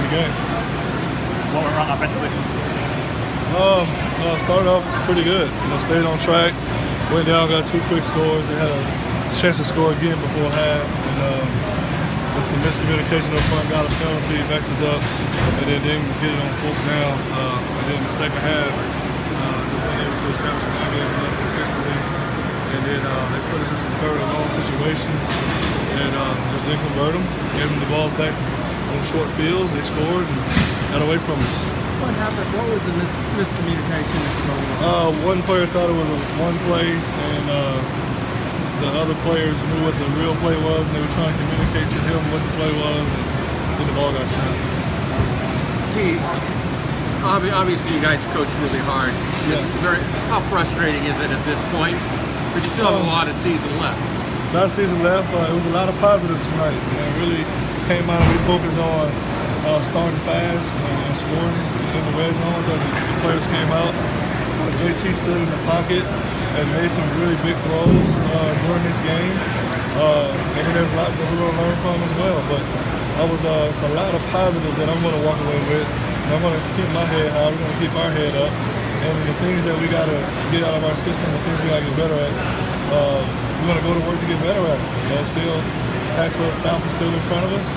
the game. What went wrong offensively? Started off pretty good. Stayed on track. Went down, got 2 quick scores. They had a chance to score again before half, and with some miscommunication up front, got a penalty, backed us up, and then didn't get it on 4th down. And then the second half, just being able to establish a run game consistently, and then they put us in some 3rd and long situations, and just didn't convert them. Gave them the balls back on short fields. They scored and got away from us. What happened? What was the miscommunication going on? One player thought it was a one play, and the other players knew what the real play was, and they were trying to communicate to him what the play was, and then the ball got snapped. Obviously you guys coach really hard. Yeah. How frustrating is it at this point? But you still have a lot of season left. A lot of season left. It was a lot of positives tonight. It really came out and we focused on starting fast and scoring in the red zone. The players came out. JT stood in the pocket and made some really big throws during this game. And then there's a lot that we're going to learn from as well. But it's a lot of positives that I'm going to walk away with. And I'm going to keep my head high. We're going to keep our head up. And the things that we got to get out of our system, the things we got to get better at, we're going to go to work to get better at it. Still, Pac-12 South is still in front of us.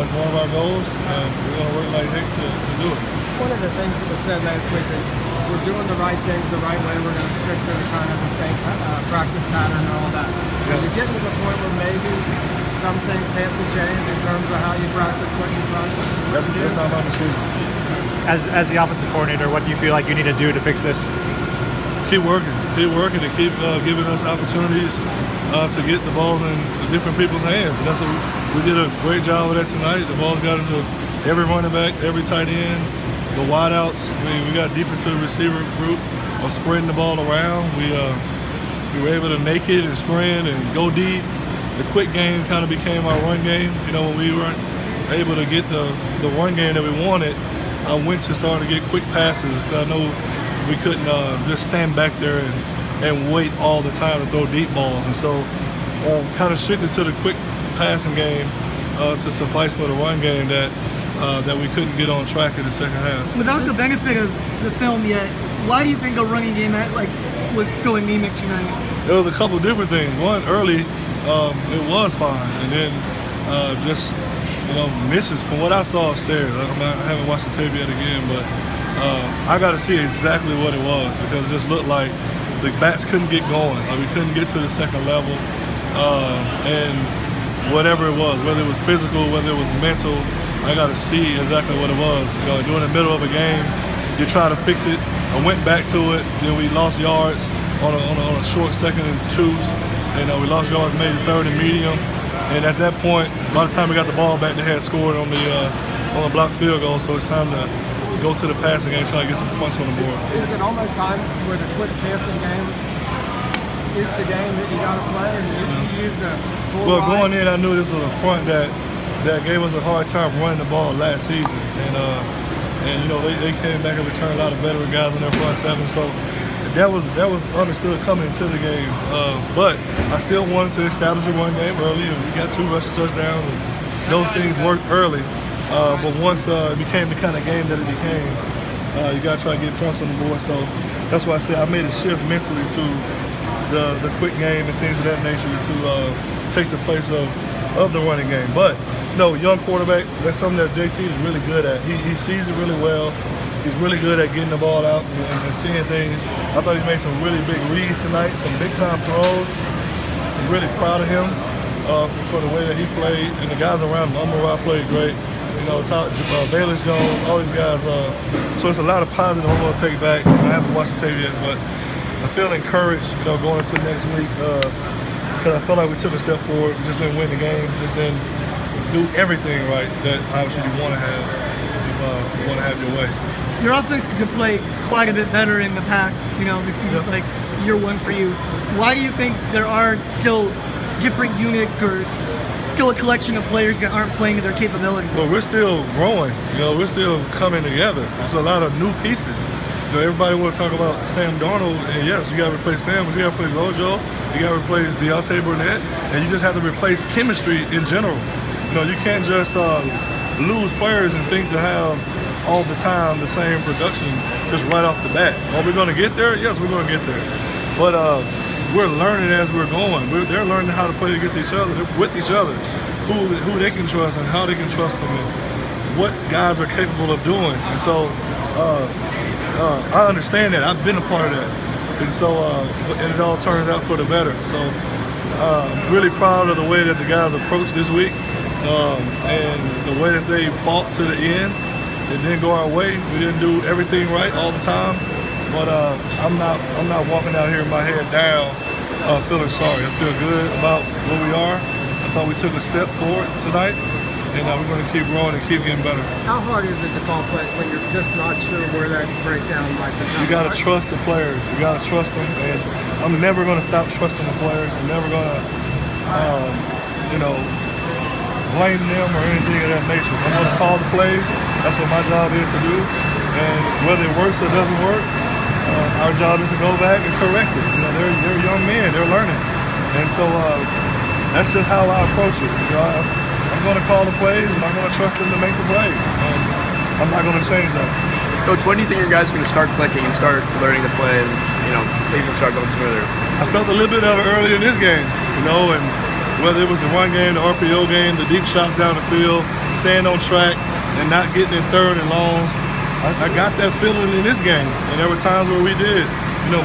It's one of our goals, and we're going to work like heck to do it. One of the things that was said last week is we're doing the right things the right way. We're going to stick to the kind of the same practice pattern and all that. Yeah. So you're getting to the point where maybe some things have to change in terms of how you practice, what you practice. That's not my decision. As the offensive coordinator, what do you feel like you need to do to fix this? Keep working and keep giving us opportunities to get the balls in different people's hands. And that's what we did a great job of that tonight. The balls got into every running back, every tight end, the wideouts. We got deep into the receiver group of spreading the ball around. We were able to make it and sprint and go deep. The quick game kind of became our run game. When we weren't able to get the run game that we wanted, I went to start to get quick passes. I know we couldn't just stand back there and wait all the time to throw deep balls. And so kind of shifted to the quick passing game to suffice for the run game that we couldn't get on track in the second half. Without the benefit of the film yet, why do you think a running game was so anemic tonight? There was a couple different things. One, early, it was fine. And then just misses from what I saw upstairs. I haven't watched the tape yet again, but I got to see exactly what it was because it just looked like the bats couldn't get going. We couldn't get to the second level, and whatever it was, whether it was physical, whether it was mental, I got to see exactly what it was. During the middle of a game, you try to fix it. I went back to it. Then we lost yards on a short 2nd and 2s, and we lost yards maybe 3rd and medium. And at that point, by the time we got the ball back, they had scored on the blocked field goal. So it's time to go to the passing game, try to get some points on the board. Is it almost time where the quick passing game is the game that you got to play, and you use the full Well, line? going in, I knew this was a front that gave us a hard time running the ball last season, and they came back and returned a lot of veteran guys on their front 7. So that was understood coming into the game. But I still wanted to establish a run game early, and we got 2 rushing touchdowns, and those things worked early. But once it became the kind of game that it became, you got to try to get points on the board. So that's why I said I made a shift mentally to the quick game and things of that nature to take the place of the running game. But young quarterback, that's something that JT is really good at. He sees it really well. He's really good at getting the ball out and seeing things. I thought he made some really big reads tonight, some big time throws. I'm really proud of him for the way that he played, and the guys around him. Amara played great. Bayless Jones, all these guys. So it's a lot of positive I'm going to take back. I haven't watched the tape yet, but I feel encouraged, going into next week because I feel like we took a step forward. We just didn't win the game. Just didn't do everything right that obviously you want to have if you want to have your way. Your offense could play quite a bit better in the past, like year 1 for you. Why do you think there are still different units or still a collection of players that aren't playing to their capability? Well, we're still growing. We're still coming together. There's a lot of new pieces. Everybody want to talk about Sam Darnold, and yes, you got to replace Sam, but you got to replace Rojo, you got to replace Deontay Burnett, and you just have to replace chemistry in general. You can't just lose players and think to have all the time the same production just right off the bat. Are we going to get there? Yes, we're going to get there. But we're learning as we're going. They're learning how to play against each other, with each other, who they can trust and how they can trust them and what guys are capable of doing. And so I understand that. I've been a part of that. And so, and it all turns out for the better. So I'm really proud of the way that the guys approached this week and the way that they fought to the end. It didn't go our way. We didn't do everything right all the time. But I'm not walking out here with my head down feeling sorry. I feel good about where we are. I thought we took a step forward tonight. And we're going to keep growing and keep getting better. How hard is it to call plays when you're just not sure where that breakdown might be? You got to trust the players. You got to trust them. And I'm never going to stop trusting the players. I'm never going to, blame them or anything of that nature. I'm going to call the plays. That's what my job is to do. And whether it works or doesn't work, our job is to go back and correct it. They're young men. They're learning. And so that's just how I approach it. I'm going to call the plays, and I'm going to trust them to make the plays. And I'm not going to change that. Coach, when do you think your guys are going to start clicking and start learning to play and, things will start going smoother? I felt a little bit of it early in this game, and whether it was the run game, the RPO game, the deep shots down the field, staying on track and not getting in third and longs, I got that feeling in this game. And there were times where we did,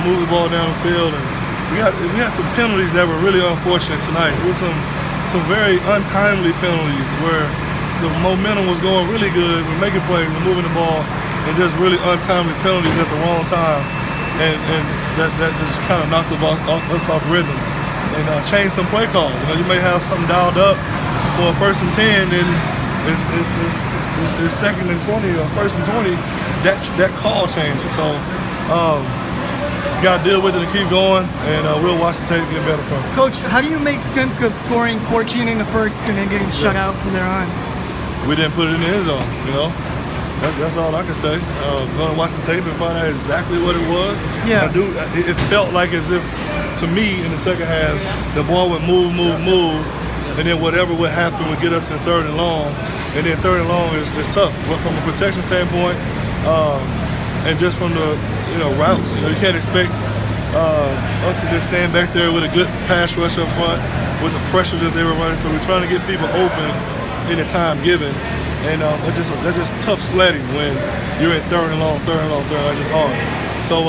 move the ball down the field. And we had some penalties that were really unfortunate tonight. It was some very untimely penalties where the momentum was going really good. We're making plays, we're moving the ball, and just really untimely penalties at the wrong time. And that just kind of knocked us off rhythm and changed some play calls. You may have something dialed up for a 1st and 10, and it's 2nd and 20 or 1st and 20. That call changes. So just got to deal with it and keep going, and we'll watch the tape get better from it. Coach, how do you make sense of scoring 14 in the first and then getting shut out from there on? We didn't put it in the end zone, That's all I can say. Going to watch the tape and find out exactly what it was. Yeah. It felt like as if, to me, in the second half, the ball would move, and then whatever would happen would get us in 3rd and long, and then 3rd and long is tough. But from a protection standpoint, and just from the routes, you can't expect us to just stand back there with a good pass rush up front with the pressures that they were running. So we're trying to get people open in the time given. And that's just tough sledding when you're in 3rd and long. It's just hard. So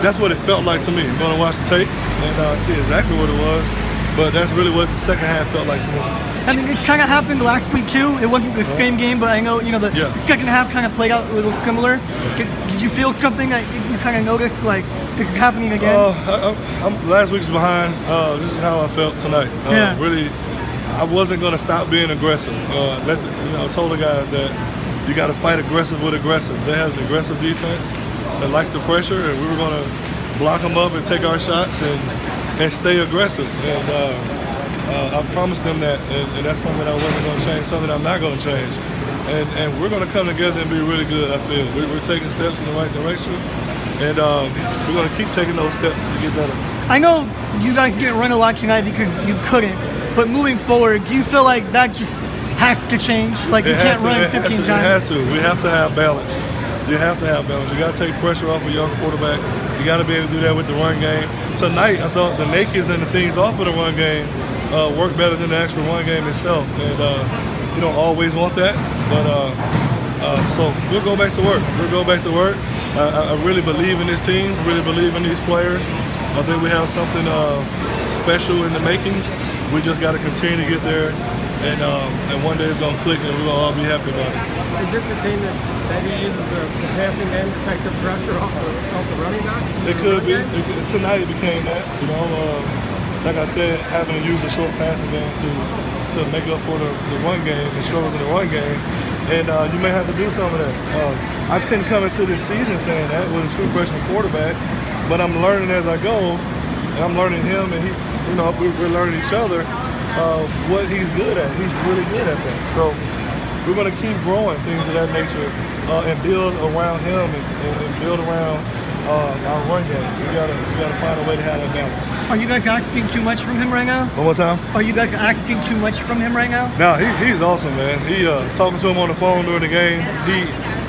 that's what it felt like to me. I'm going to watch the tape and see exactly what it was. But that's really what the second half felt like to me. I mean, it kind of happened last week too. It wasn't the same game, but I know the second half kind of played out a little similar. Did you feel something that you kind of noticed, like this is happening again? Last week's behind. This is how I felt tonight. Really, I wasn't going to stop being aggressive. I told the guys that you got to fight aggressive with aggressive. They had an aggressive defense that likes the pressure, and we were going to block them up and take our shots and stay aggressive. And I promised them that, and that's something I wasn't going to change, something I'm not going to change. And we're going to come together and be really good, I feel. We're taking steps in the right direction, and we're going to keep taking those steps to get better. I know you guys didn't run a lot tonight because you couldn't, but moving forward, do you feel like that just has to change? Like you can't run 15 times? It has to. We have to have balance. You have to have balance. You got to take pressure off a young quarterback. You got to be able to do that with the run game. Tonight, I thought the nakeds and the things off of the run game work better than the actual run game itself. And you don't always want that, but so we'll go back to work. I really believe in this team. I really believe in these players. I think we have something special in the makings. We just got to continue to get there, and one day it's going to click, and we're going to all be happy about it. Is this a team that maybe uses the passing game to take the pressure off the running backs? It could be. Tonight it became that. Like I said, having to use a short passing game to make up for the run game, the struggles in the run game, and you may have to do some of that. I couldn't come into this season saying that with a true freshman quarterback, but I'm learning as I go, and I'm learning him, and he's, we're learning each other what he's good at. He's really good at that. So we're going to keep growing things of that nature and build around him and build around our run game. We gotta find a way to have that balance. Are you guys asking too much from him right now? One more time. Are you guys asking too much from him right now? No, he's awesome, man. He talking to him on the phone during the game.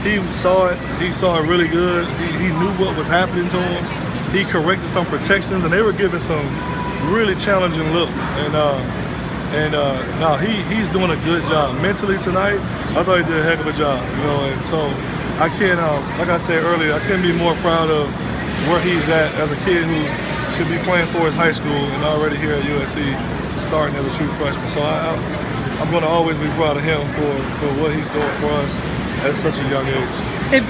He saw it. He saw it really good. He knew what was happening to him. He corrected some protections, and they were giving some really challenging looks. No, he's doing a good job mentally tonight. I thought he did a heck of a job, you know. And so I can't, like I said earlier, I couldn't be more proud of where he's at as a kid who should be playing for his high school and already here at USC, starting as a true freshman. So I'm going to always be proud of him for what he's doing for us at such a young age. If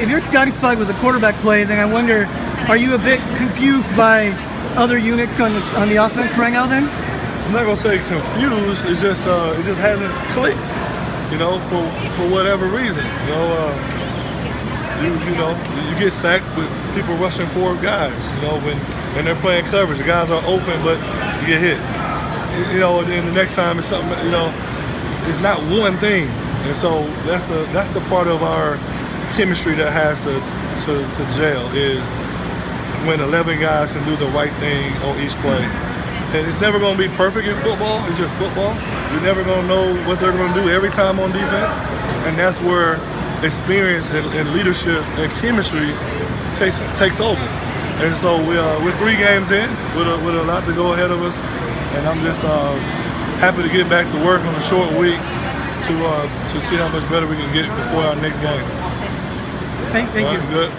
you're satisfied with the quarterback play, then I wonder, are you a bit confused by other units on the offense right now? Then I'm not gonna say confused. It's just it just hasn't clicked, you know, for whatever reason. You know, you get sacked with people rushing forward guys. You know, when they're playing coverage, the guys are open, but you get hit. You know, and then the next time it's something. You know, it's not one thing, and so that's the part of our chemistry that has to gel is when 11 guys can do the right thing on each play. And it's never going to be perfect in football. It's just football. You're never going to know what they're going to do every time on defense. And that's where experience and leadership and chemistry takes over. And so we're 3 games in with a lot to go ahead of us. And I'm just happy to get back to work on a short week to see how much better we can get before our next game. thank you. Good.